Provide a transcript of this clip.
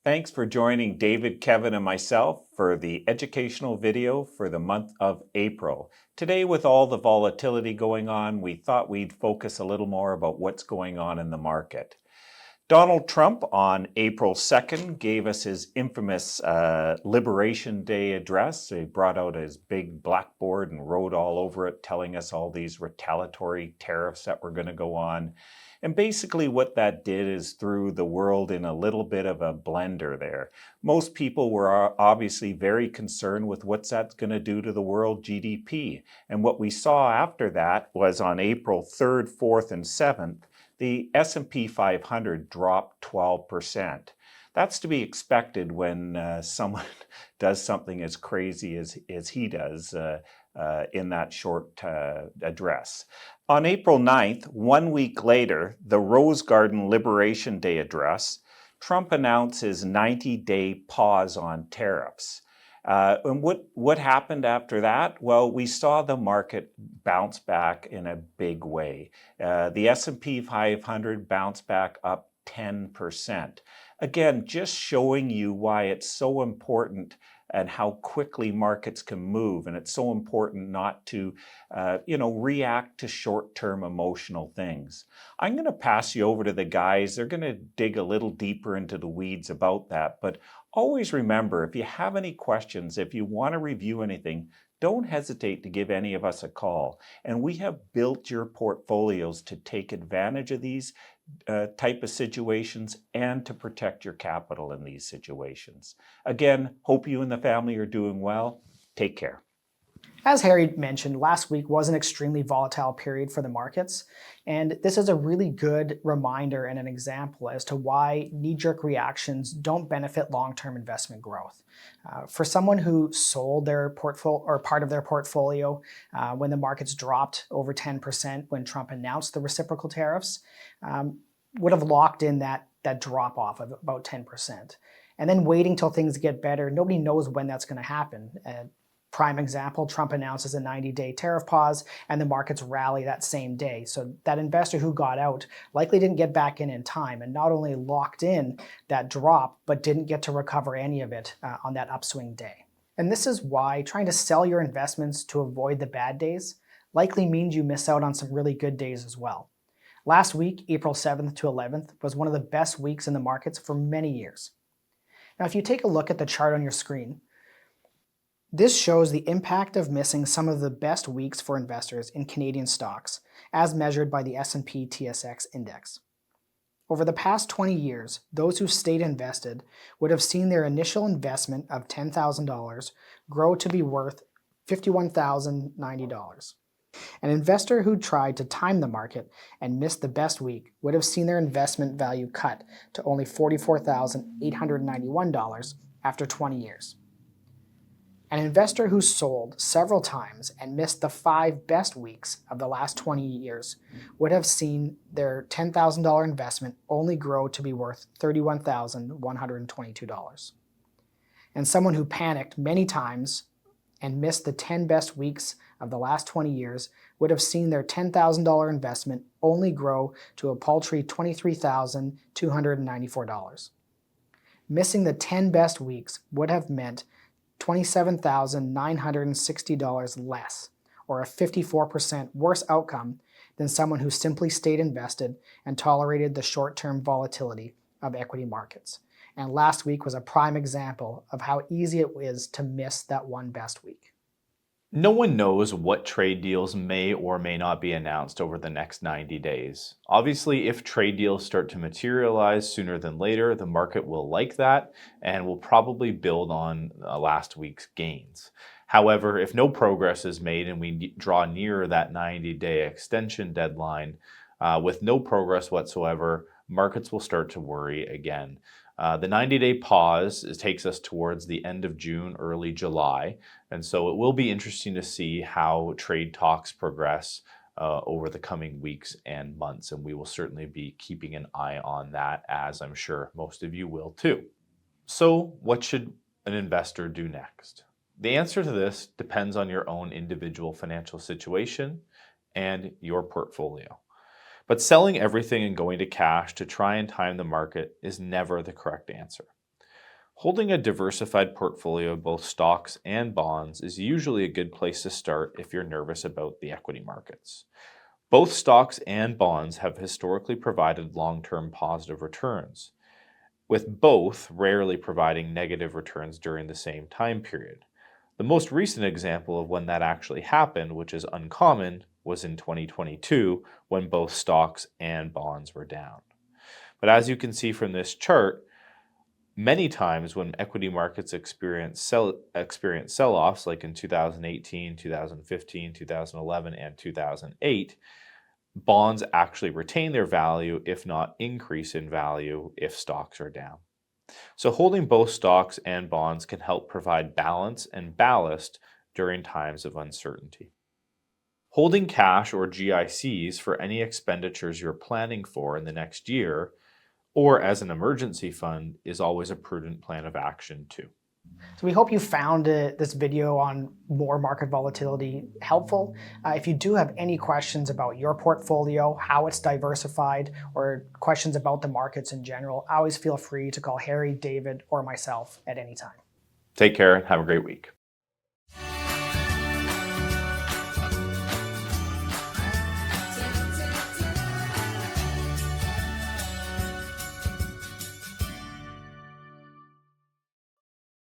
Thanks for joining David, Kevin, and myself for the educational video for the month of April. Today, with all the volatility going on, we thought we'd focus a little more about what's going on in the market. Donald Trump on April 2nd gave us his infamous Liberation Day address. He brought out his big blackboard and wrote all over it, telling us all these retaliatory tariffs that were going to go on. And basically what that did is threw the world in a little bit of a blender there. Most people were obviously very concerned with what's that going to do to the world GDP. And what we saw after that was on April 3rd, 4th, and 7th, the S&P 500 dropped 12%. That's to be expected when someone does something as crazy as he does in that short address. On April 9th, 1 week later, the Rose Garden Liberation Day address, Trump announced his 90-day pause on tariffs. And what happened after that? Well, we saw the market bounce back in a big way. The S&P 500 bounced back up 10%. Again, just showing you why it's so important and how quickly markets can move. And it's so important not to, react to short-term emotional things. I'm going to pass you over to the guys. They're going to dig a little deeper into the weeds about that. But always remember, if you have any questions, if you want to review anything, don't hesitate to give any of us a call. And we have built your portfolios to take advantage of these type of situations and to protect your capital in these situations. Again, hope you and the family are doing well. Take care. As Harry mentioned, last week was an extremely volatile period for the markets, and this is a really good reminder and an example as to why knee-jerk reactions don't benefit long-term investment growth. For someone who sold their portfolio or part of their portfolio when the markets dropped over 10% when Trump announced the reciprocal tariffs, would have locked in that drop-off of about 10%. And then waiting till things get better, nobody knows when that's going to happen. Prime example, Trump announces a 90-day tariff pause and the markets rally that same day. So that investor who got out likely didn't get back in time and not only locked in that drop, but didn't get to recover any of it on that upswing day. And this is why trying to sell your investments to avoid the bad days likely means you miss out on some really good days as well. Last week, April 7th to 11th, was one of the best weeks in the markets for many years. Now, if you take a look at the chart on your screen, this shows the impact of missing some of the best weeks for investors in Canadian stocks, as measured by the S&P TSX index. Over the past 20 years, those who stayed invested would have seen their initial investment of $10,000 grow to be worth $51,090. An investor who tried to time the market and missed the best week would have seen their investment value cut to only $44,891 after 20 years. An investor who sold several times and missed the 5 best weeks of the last 20 years would have seen their $10,000 investment only grow to be worth $31,122. And someone who panicked many times and missed the 10 best weeks of the last 20 years would have seen their $10,000 investment only grow to a paltry $23,294. Missing the 10 best weeks would have meant $27,960 less, or a 54% worse outcome than someone who simply stayed invested and tolerated the short-term volatility of equity markets. And last week was a prime example of how easy it is to miss that one best week. No one knows what trade deals may or may not be announced over the next 90 days. Obviously, if trade deals start to materialize sooner than later, the market will like that and will probably build on last week's gains. However, if no progress is made and we draw nearer that 90-day extension deadline with no progress whatsoever, markets will start to worry again. The 90-day pause takes us towards the end of June, early July, and so it will be interesting to see how trade talks progress over the coming weeks and months, and we will certainly be keeping an eye on that, as I'm sure most of you will too. So what should an investor do next? The answer to this depends on your own individual financial situation and your portfolio. But selling everything and going to cash to try and time the market is never the correct answer. Holding a diversified portfolio of both stocks and bonds is usually a good place to start if you're nervous about the equity markets. Both stocks and bonds have historically provided long-term positive returns, with both rarely providing negative returns during the same time period. The most recent example of when that actually happened, which is uncommon, was in 2022 when both stocks and bonds were down. But as you can see from this chart, many times when equity markets experience sell-offs like in 2018, 2015, 2011, and 2008, bonds actually retain their value, if not increase in value, if stocks are down. So holding both stocks and bonds can help provide balance and ballast during times of uncertainty. Holding cash or GICs for any expenditures you're planning for in the next year or as an emergency fund is always a prudent plan of action too. So we hope you found this video on more market volatility helpful. If you do have any questions about your portfolio, how it's diversified, or questions about the markets in general, always feel free to call Harry, David, or myself at any time. Take care and have a great week.